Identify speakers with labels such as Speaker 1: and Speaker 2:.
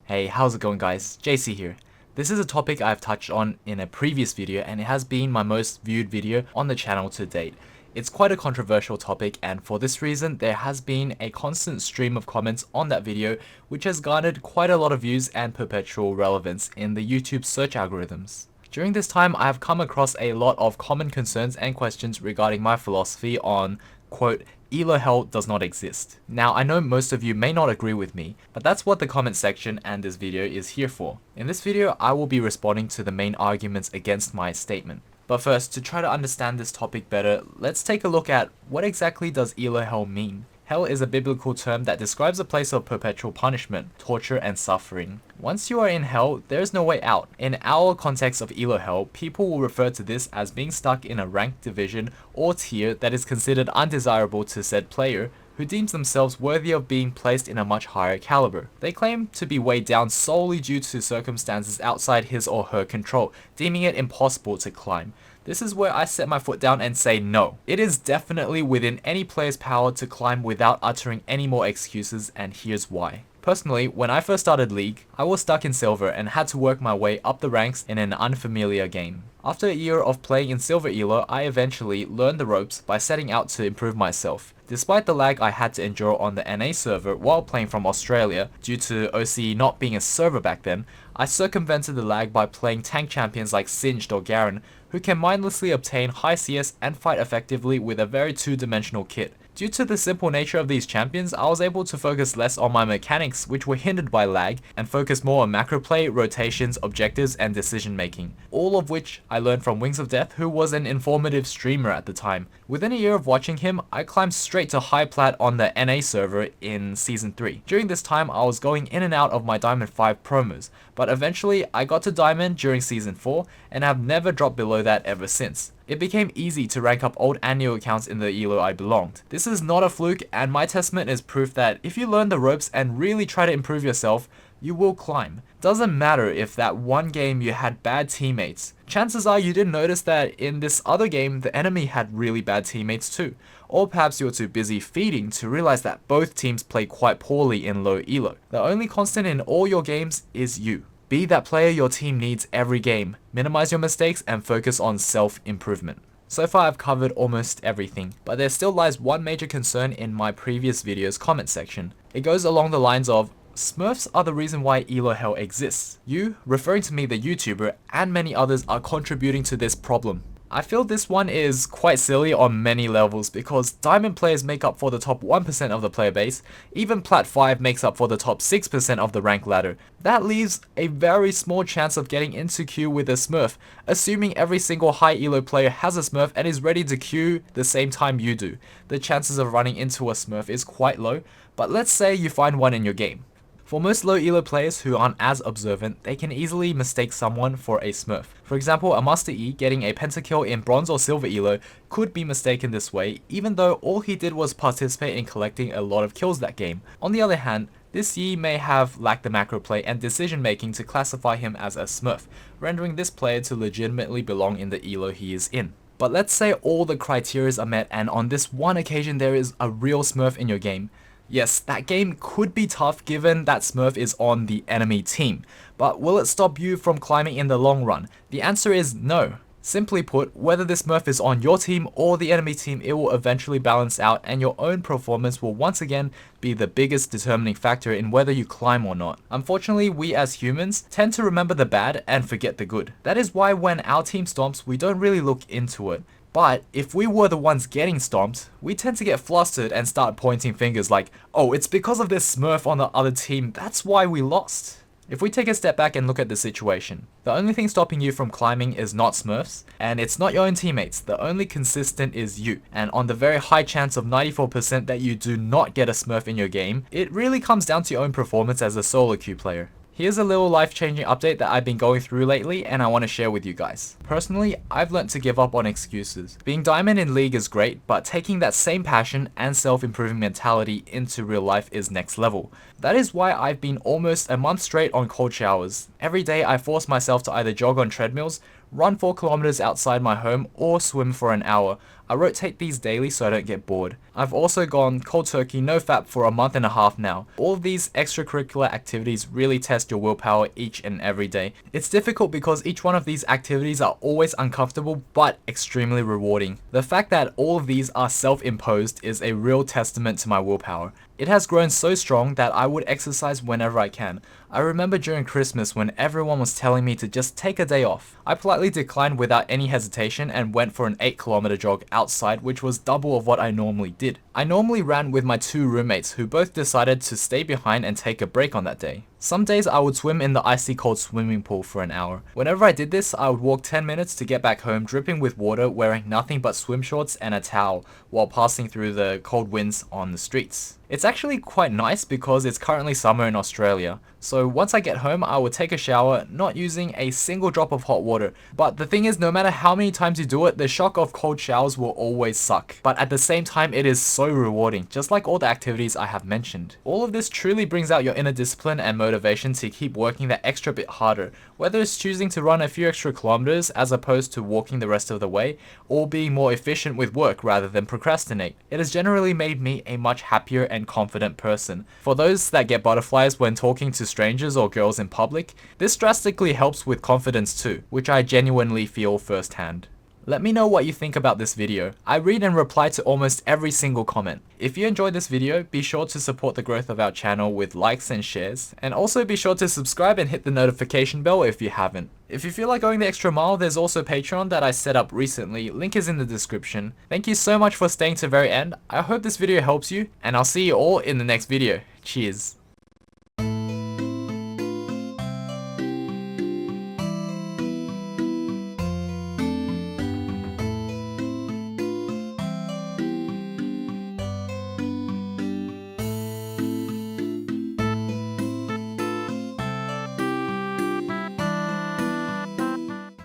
Speaker 1: Hey, how's it going guys? JC here. This is a topic I've touched on in a previous video and it has been my most viewed video on the channel to date. It's quite a controversial topic and for this reason there has been a constant stream of comments on that video which has garnered quite a lot of views and perpetual relevance in the YouTube search algorithms. During this time I have come across a lot of common concerns and questions regarding my philosophy on, quote, ELO Hell does not exist. Now I know most of you may not agree with me, but that's what the comment section and this video is here for. In this video I will be responding to the main arguments against my statement. But first, to try to understand this topic better, let's take a look at what exactly does ELO Hell mean. Hell is a biblical term that describes a place of perpetual punishment, torture, and suffering. Once you are in hell, there is no way out. In our context of ELO Hell, people will refer to this as being stuck in a ranked division or tier that is considered undesirable to said player, who deems themselves worthy of being placed in a much higher caliber. They claim to be weighed down solely due to circumstances outside his or her control, deeming it impossible to climb. This is where I set my foot down and say no. It is definitely within any player's power to climb without uttering any more excuses, and here's why. Personally, when I first started League, I was stuck in Silver and had to work my way up the ranks in an unfamiliar game. After a year of playing in Silver ELO, I eventually learned the ropes by setting out to improve myself. Despite the lag I had to endure on the NA server while playing from Australia, due to OCE not being a server back then, I circumvented the lag by playing tank champions like Singed or Garen, who can mindlessly obtain high CS and fight effectively with a very two-dimensional kit. Due to the simple nature of these champions, I was able to focus less on my mechanics, which were hindered by lag, and focus more on macro play, rotations, objectives, and decision making. All of which I learned from Wings of Death, who was an informative streamer at the time. Within a year of watching him, I climbed straight to high plat on the NA server in Season 3. During this time, I was going in and out of my Diamond 5 promos, but eventually I got to Diamond during Season 4, and have never dropped below that ever since. It became easy to rank up old and new accounts in the ELO I belonged. This is not a fluke, and my testament is proof that if you learn the ropes and really try to improve yourself, you will climb. Doesn't matter if that one game you had bad teammates. Chances are you didn't notice that in this other game the enemy had really bad teammates too. Or perhaps you were too busy feeding to realize that both teams play quite poorly in low ELO. The only constant in all your games is you. Be that player your team needs every game. Minimize your mistakes and focus on self-improvement. So far I've covered almost everything, but there still lies one major concern in my previous video's comment section. It goes along the lines of, Smurfs are the reason why ELO Hell exists. You, referring to me the YouTuber, and many others are contributing to this problem. I feel this one is quite silly on many levels because Diamond players make up for the top 1% of the player base, even Plat 5 makes up for the top 6% of the rank ladder. That leaves a very small chance of getting into queue with a Smurf, assuming every single high ELO player has a Smurf and is ready to queue the same time you do. The chances of running into a Smurf is quite low, but let's say you find one in your game. For most low ELO players who aren't as observant, they can easily mistake someone for a Smurf. For example, a Master E getting a pentakill in Bronze or Silver ELO could be mistaken this way, even though all he did was participate in collecting a lot of kills that game. On the other hand, this Yi may have lacked the macro play and decision making to classify him as a Smurf, rendering this player to legitimately belong in the ELO he is in. But let's say all the criteria are met and on this one occasion there is a real Smurf in your game. Yes, that game could be tough given that Smurf is on the enemy team, but will it stop you from climbing in the long run? The answer is no. Simply put, whether this Smurf is on your team or the enemy team, it will eventually balance out and your own performance will once again be the biggest determining factor in whether you climb or not. Unfortunately, we as humans tend to remember the bad and forget the good. That is why when our team stomps, we don't really look into it. But if we were the ones getting stomped, we tend to get flustered and start pointing fingers like, oh, it's because of this Smurf on the other team, that's why we lost. If we take a step back and look at the situation, the only thing stopping you from climbing is not Smurfs, and it's not your own teammates. The only consistent is you. And on the very high chance of 94% that you do not get a Smurf in your game, it really comes down to your own performance as a solo queue player. Here's a little life-changing update that I've been going through lately and I want to share with you guys. Personally, I've learnt to give up on excuses. Being Diamond in League is great, but taking that same passion and self-improving mentality into real life is next level. That is why I've been almost a month straight on cold showers. Every day I force myself to either jog on treadmills, run 4 kilometers outside my home, or swim for an hour. I rotate these daily so I don't get bored. I've also gone cold turkey no fap for a month and a half now. All of these extracurricular activities really test your willpower each and every day. It's difficult because each one of these activities are always uncomfortable but extremely rewarding. The fact that all of these are self-imposed is a real testament to my willpower. It has grown so strong that I would exercise whenever I can. I remember during Christmas when everyone was telling me to just take a day off. I politely declined without any hesitation and went for an 8-kilometer jog outside, which was double of what I normally did. I normally ran with my 2 roommates who both decided to stay behind and take a break on that day. Some days I would swim in the icy cold swimming pool for an hour. Whenever I did this, I would walk 10 minutes to get back home dripping with water, wearing nothing but swim shorts and a towel while passing through the cold winds on the streets. It's actually quite nice because it's currently summer in Australia. So once I get home, I would take a shower, not using a single drop of hot water. But the thing is, no matter how many times you do it, the shock of cold showers will always suck. But at the same time, it is so rewarding, just like all the activities I have mentioned. All of this truly brings out your inner discipline and motivation to keep working that extra bit harder, whether it's choosing to run a few extra kilometers as opposed to walking the rest of the way, or being more efficient with work rather than procrastinate. It has generally made me a much happier and confident person. For those that get butterflies when talking to strangers or girls in public, this drastically helps with confidence too, which I genuinely feel firsthand. Let me know what you think about this video. I read and reply to almost every single comment. If you enjoyed this video, be sure to support the growth of our channel with likes and shares, and also be sure to subscribe and hit the notification bell if you haven't. If you feel like going the extra mile, there's also Patreon that I set up recently, link is in the description. Thank you so much for staying to the very end. I hope this video helps you, and I'll see you all in the next video. Cheers.